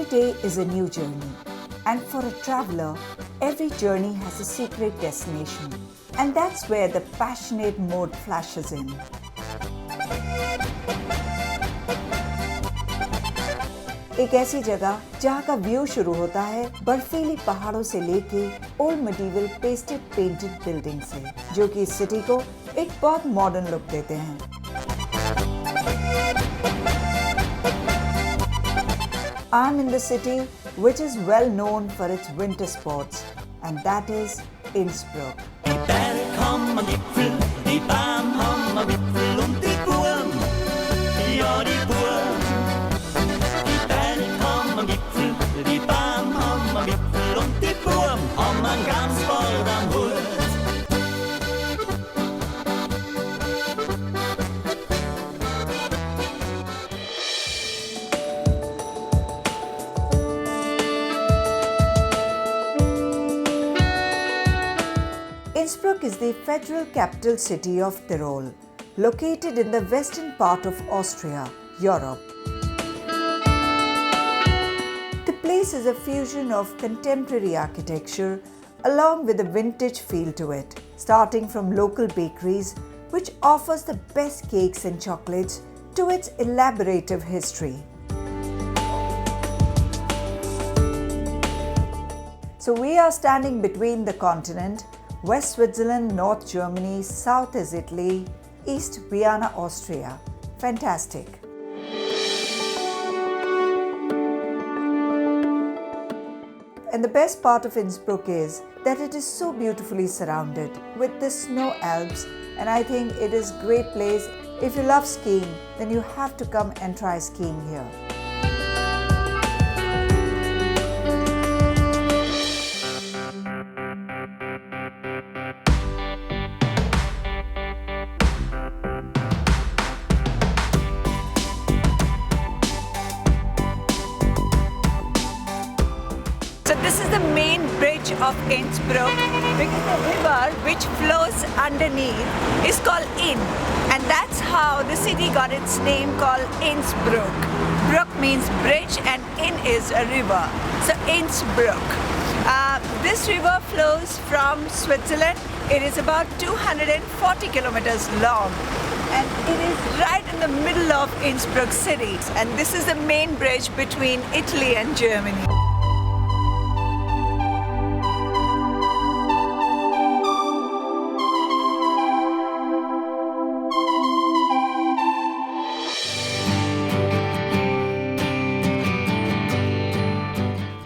day is a new journey, and for a traveler, every journey has a secret destination, and that's where the passionate mode flashes in. एक ऐसी जगह जहाँ का view शुरू होता है बर्फीली पहाड़ों से लेके old medieval pasted painted building से, जो कि इस सिटी को एक बहुत मॉडर्न लुक देते हैं। I'm in the city which is well known for its winter sports, and that is Innsbruck. Innsbruck is the federal capital city of Tyrol, located in the western part of Austria, Europe. The place is a fusion of contemporary architecture along with a vintage feel to it, starting from local bakeries, which offers the best cakes and chocolates, to its elaborative history. So we are standing between the continent, West Switzerland, North Germany, South is Italy, East Vienna, Austria. Fantastic. And the best part of Innsbruck is that it is so beautifully surrounded with the snow Alps, and I think it is a great place. If you love skiing, then you have to come and try skiing here. So this is the main bridge of Innsbruck, because the river which flows underneath is called Inn, and that's how the city got its name called Innsbruck. Bruck means bridge and Inn is a river, so Innsbruck. This river flows from Switzerland. It is about 240 kilometers long, and it is right in the middle of Innsbruck city, and this is the main bridge between Italy and Germany.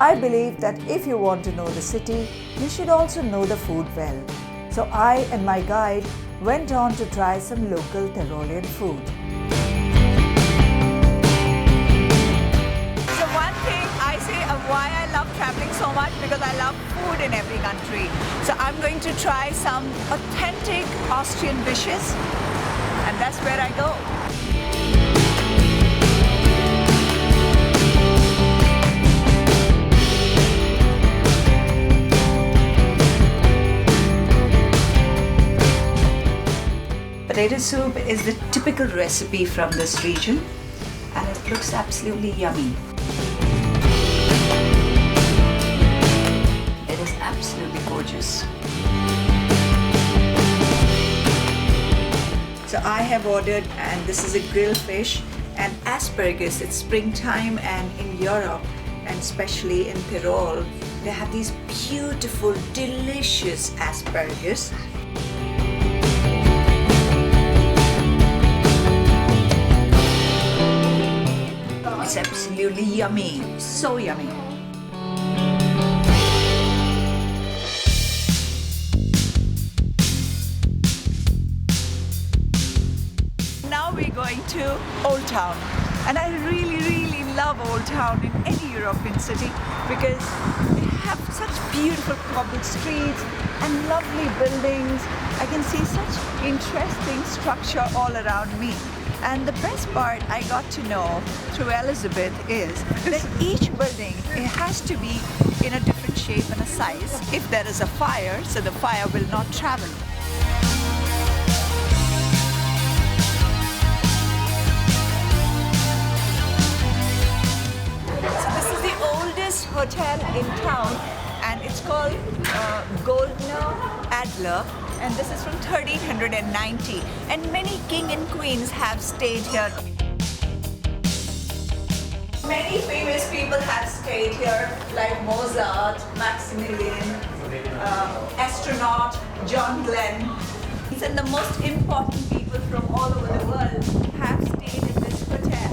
I believe that if you want to know the city, you should also know the food well. So I and my guide went on to try some local Tyrolean food. So one thing I say of why I love traveling so much, because I love food in every country. So I'm going to try some authentic Austrian dishes, and that's where I go. Potato soup is the typical recipe from this region, and it looks absolutely yummy. It is absolutely gorgeous. So I have ordered, and this is a grilled fish and asparagus. It's springtime, and in Europe, and especially in Tyrol, they have these beautiful, delicious asparagus. It's absolutely yummy, so yummy. Now we're going to Old Town, and I really love Old Town in any European city because they have such beautiful cobbled streets and lovely buildings. I can see such interesting structure all around me. And the best part I got to know through Elizabeth is that each building, it has to be in a different shape and a size. If there is a fire, so the fire will not travel. So this is the old hotel in town, and it's called Goldner Adler, and this is from 1390, and many king and queens have stayed here. Many famous people have stayed here, like Mozart, Maximilian, astronaut John Glenn. And the most important people from all over the world have stayed in this hotel.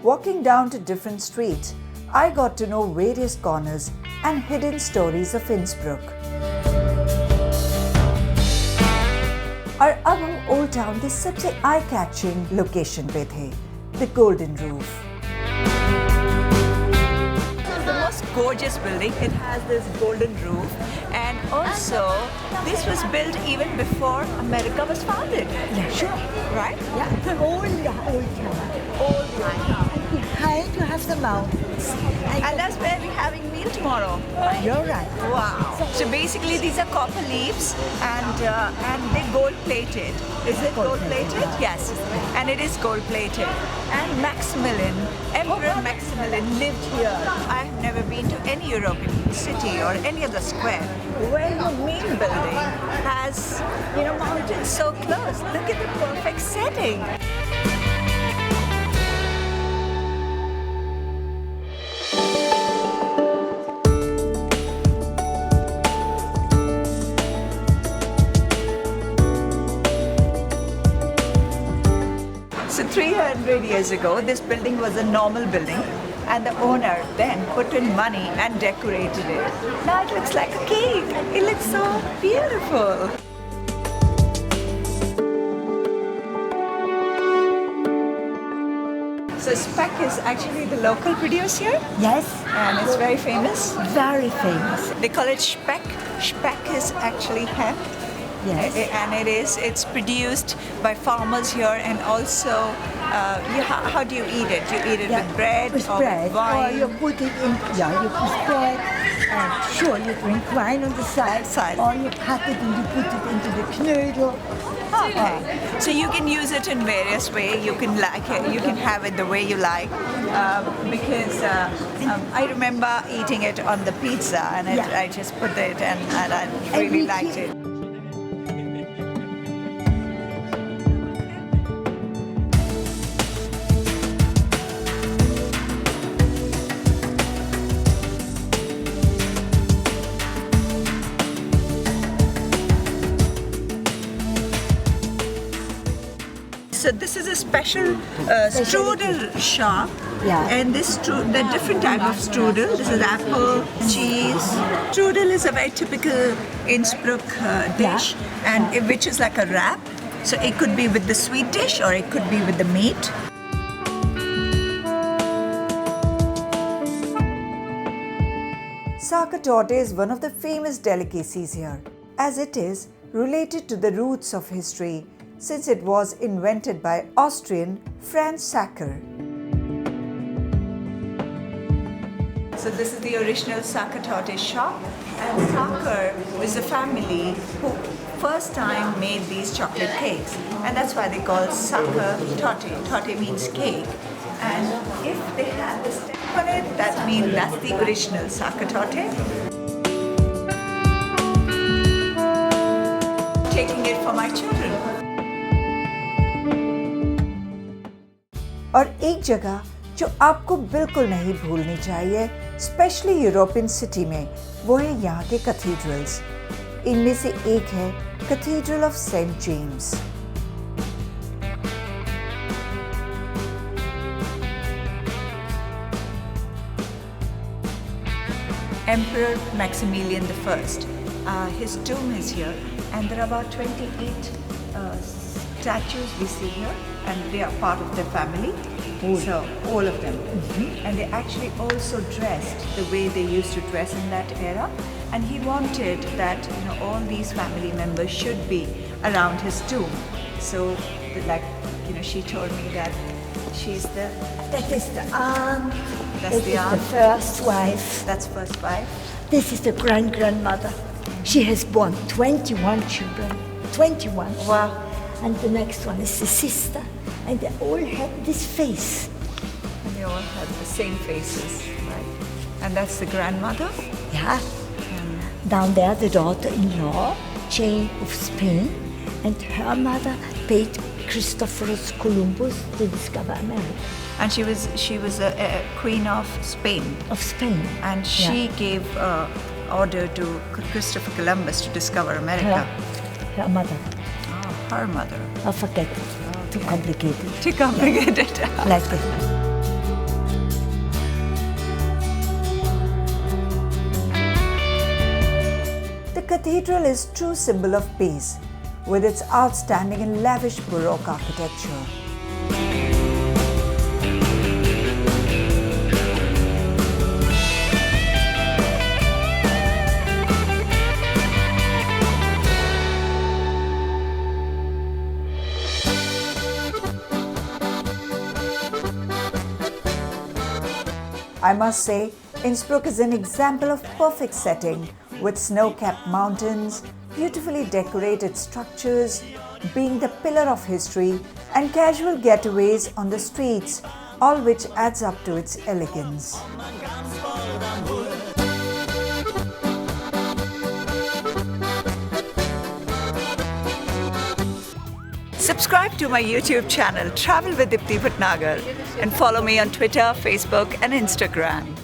Walking down to different streets, I got to know various corners and hidden stories of Innsbruck. और अब हम old town के सबसे eye catching location पे थे, the golden roof. The most gorgeous building. It has this golden roof, and also this was built even before America was founded. Yeah, sure. Right? Yeah, the old town. Old town. And behind you have the mountains. And that's where we're having meal tomorrow. You're right. Wow. So basically these are copper leaves, and they're gold plated. Is it gold plated? Yes. And it is gold plated. And Maximilian, Emperor Maximilian lived here. I have never been to any European city or any other square where the main building has, mountains so close. Look at the perfect setting. So 300 years ago, this building was a normal building, and the owner then put in money and decorated it. Now it looks like a cake. It looks so beautiful. So Speck is actually the local produce here, Yes, and it's very famous. very famous. They call it Speck. Speck is actually hemp. Yes. And it's produced by farmers here, and also how do you eat it? You eat it with bread with or bread, with wine? or you put it in. Yeah, you put bread, and sure you drink wine on the side, or you cut it and you put it into the knödel. Okay. So you can use it in various ways. You can like it. You can have it the way you like. Because I remember eating it on the pizza, and I just put it, and I really liked it. So this is a special strudel shop, and this the different type of strudel. This is apple, cheese. Strudel is a very typical Innsbruck dish, and which is like a wrap. So it could be with the sweet dish, or it could be with the meat. Sachertorte is one of the famous delicacies here, as it is related to the roots of history, since it was invented by Austrian Franz Sacher. So this is the original Sachertorte shop, and Sacher was a family who first time made these chocolate cakes, and that's why they call Sachertorte. Torte means cake, and if they have the stamp on it, that means that's the original Sachertorte. Taking it for my children. और एक जगह जो आपको बिल्कुल नहीं भूलनी चाहिए, specially European city में, वो है यहाँ के कैथीड्रल्स. इनमें से एक है cathedral of saint James. Emperor Maximilian I. His tomb is here, and there are about 28 statues we see here, and they are part of the family. So all of them, and they actually also dressed the way they used to dress in that era. And he wanted that all these family members should be around his tomb. So, like she told me that She's the... That is the aunt. That's This the is aunt. the first wife. That's first wife. This is the grandmother. She has born 21 children. 21. Wow. And the next one is the sister. And they all have this face. And they all have the same faces, right? And that's the grandmother? Yeah. Down there, the daughter-in-law, Jane of Spain, and her mother paid Christopherus Columbus to discover America. And she was a queen of Spain. Of Spain. And she gave order to Christopher Columbus to discover America. Her mother. Oh, her mother. I forget it. Too complicated. Too complicated. Like that. The cathedral is true symbol of peace, with its outstanding and lavish Baroque architecture. I must say, Innsbruck is an example of perfect setting, with snow-capped mountains, beautifully decorated structures, being the pillar of history, and casual getaways on the streets, all which adds up to its elegance. Subscribe to my YouTube channel, Travel with Deepti Bhatnagar, and follow me on Twitter, Facebook, and Instagram.